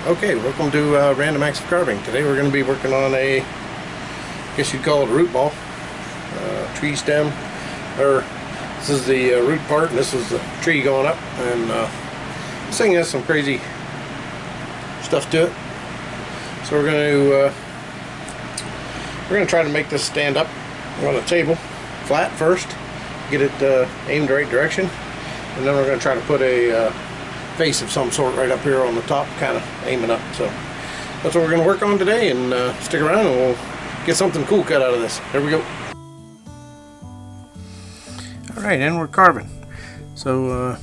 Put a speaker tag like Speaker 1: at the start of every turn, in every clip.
Speaker 1: Okay, welcome to Random Acts of Carving. Today we're going to be working on a, I guess you'd call it a root ball, tree stem. Or this is the root part, and this is the tree going up. And this thing has some crazy stuff to it. So we're going to try to make this stand up on a table, flat first, get it aimed the right direction, and then we're going to try to put a face of some sort right up here on the top, kind of aiming up. So that's what we're going to work on today, and stick around and we'll get something cool cut out of this. Here we go. Alright, and we're carving. So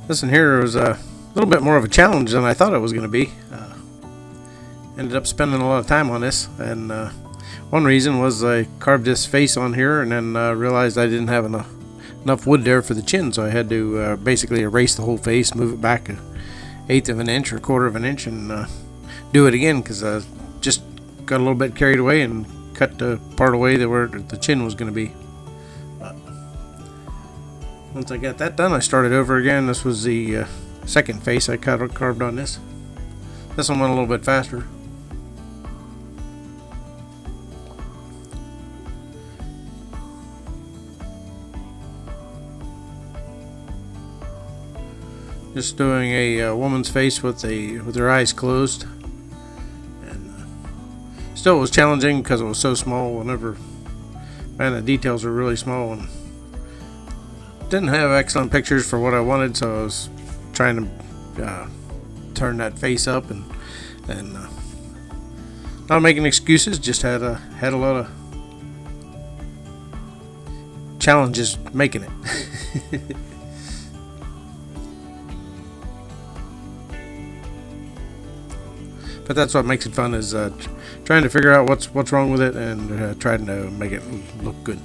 Speaker 1: this one here was a little bit more of a challenge than I thought it was going to be. Ended up spending a lot of time on this, and one reason was I carved this face on here and then realized I didn't have enough wood there for the chin, so I had to basically erase the whole face, move it back an eighth of an inch or quarter of an inch, and do it again, because I just got a little bit carried away and cut the part away where the chin was going to be. But once I got that done, I started over again. This was the second face I carved on this. This one went a little bit faster. Just doing a woman's face with her eyes closed, and still it was challenging because it was so small. Whenever, man, the details were really small and didn't have excellent pictures for what I wanted, so I was trying to turn that face up and not making excuses. Just had a lot of challenges making it. But that's what makes it fun, is trying to figure out what's wrong with it and trying to make it look good.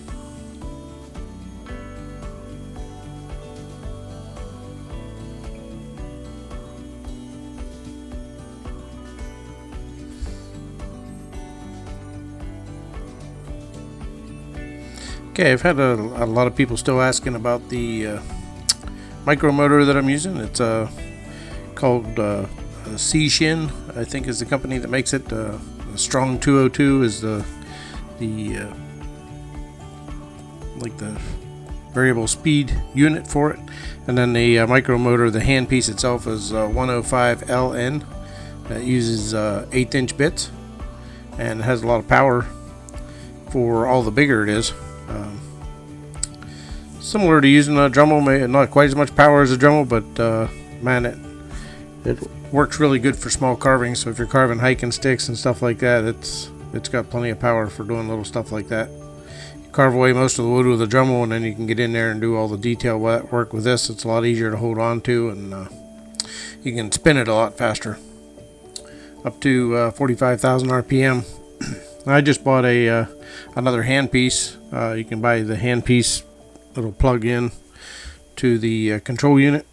Speaker 1: Okay, I've had a lot of people still asking about the micro motor that I'm using. It's called C-Shin, I think, is the company that makes it. Strong 202 is the variable speed unit for it, and then the micro motor, the hand piece itself, is 105 LN. That uses 1/8 inch bits and has a lot of power for all the bigger it is. Similar to using a Dremel, not quite as much power as a Dremel, but man, it works really good for small carving. So if you're carving hiking sticks and stuff like that, it's got plenty of power for doing little stuff like that. You carve away most of the wood with a Dremel, and then you can get in there and do all the detail work with this. It's a lot easier to hold on to, and you can spin it a lot faster, up to 45,000 RPM. I just bought another hand piece. You can buy the hand piece little plug in to the control unit.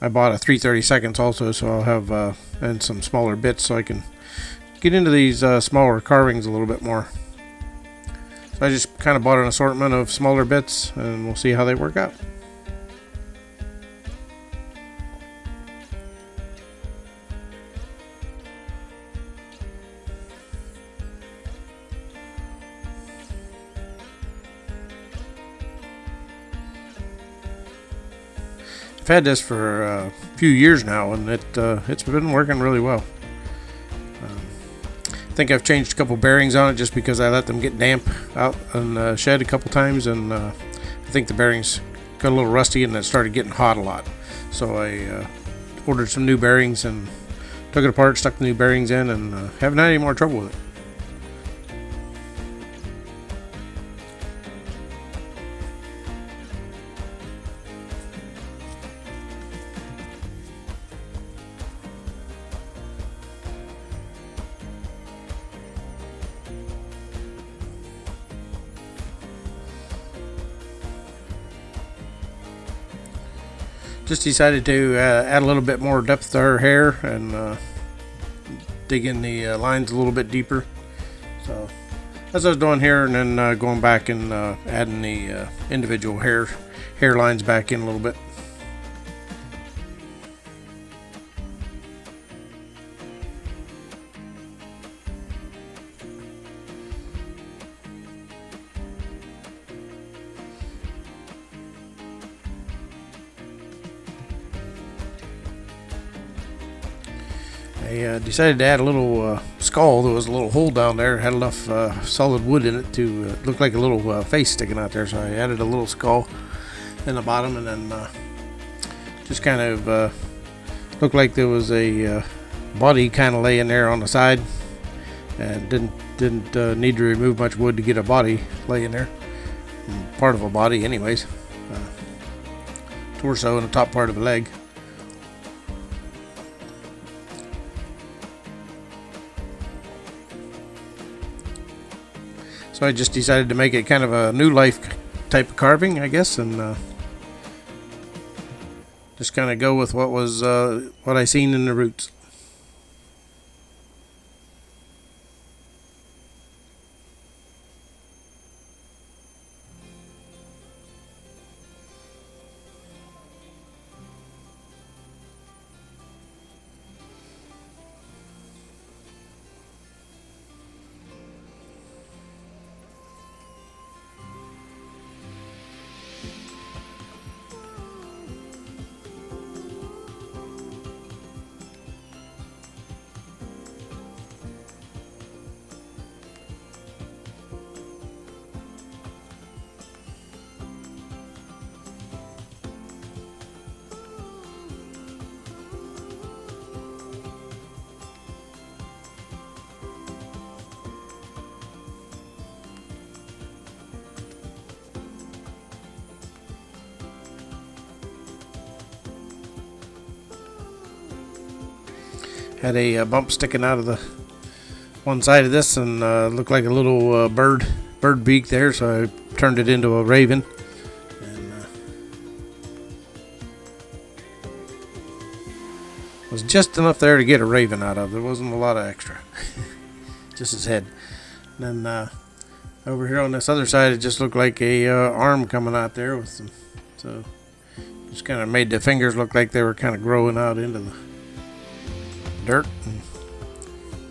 Speaker 1: I bought a 3/32 also, so I'll have and some smaller bits, so I can get into these smaller carvings a little bit more. So I just kind of bought an assortment of smaller bits, and we'll see how they work out. I've had this for a few years now, and it's been working really well. I think I've changed a couple bearings on it just because I let them get damp out in the shed a couple times, and I think the bearings got a little rusty and it started getting hot a lot. So I ordered some new bearings and took it apart, stuck the new bearings in, and haven't had any more trouble with it. Just decided to add a little bit more depth to her hair and dig in the lines a little bit deeper. So as I was doing here, and then going back and adding the individual hair lines back in a little bit. I decided to add a little skull. There was a little hole down there. It had enough solid wood in it to look like a little face sticking out there. So I added a little skull in the bottom, and then just kind of looked like there was a body kind of laying there on the side, and didn't need to remove much wood to get a body laying there. Part of a body, anyways. Torso and the top part of a leg. So I just decided to make it kind of a new life type of carving, I guess, and just kind of go with what I seen in the roots. Had a bump sticking out of the one side of this, and looked like a little bird beak there, so I turned it into a raven. And was just enough there to get a raven out of. There wasn't a lot of extra. Just his head. And then over here on this other side, it just looked like a arm coming out there with some. So just kind of made the fingers look like they were kind of growing out into the dirt, and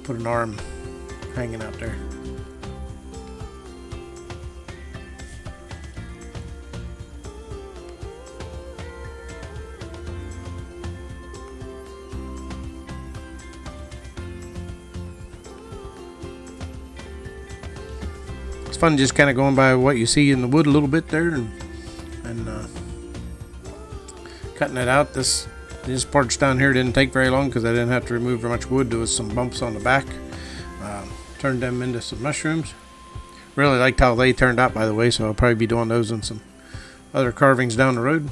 Speaker 1: put an arm hanging out there. It's fun just kind of going by what you see in the wood a little bit there, and cutting it out. This parts down here didn't take very long because I didn't have to remove very much wood. There was some bumps on the back. Turned them into some mushrooms. Really liked how they turned out, by the way, so I'll probably be doing those in some other carvings down the road.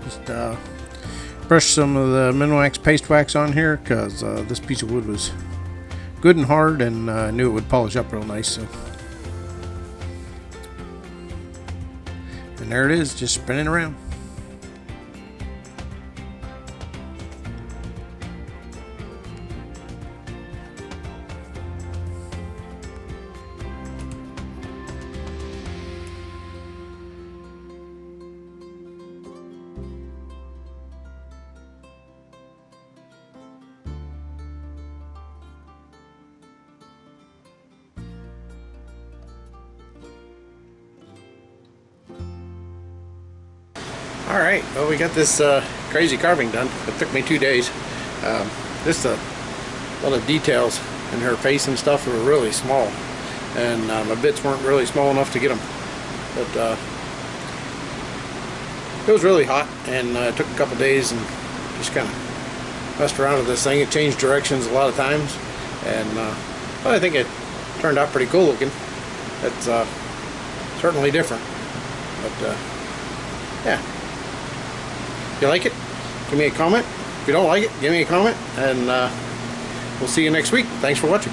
Speaker 1: Just brush some of the Minwax paste wax on here because this piece of wood was good and hard, and I knew it would polish up real nice. So, and there it is, just spinning around. Alright, well, we got this crazy carving done. It took me 2 days. Just a lot of details in her face and stuff were really small, and my bits weren't really small enough to get them. But it was really hot, and it took a couple days, and just kind of messed around with this thing. It changed directions a lot of times, and but I think it turned out pretty cool looking. It's certainly different, but yeah. If you like it, give me a comment. If you don't like it, give me a comment, and we'll see you next week. Thanks for watching.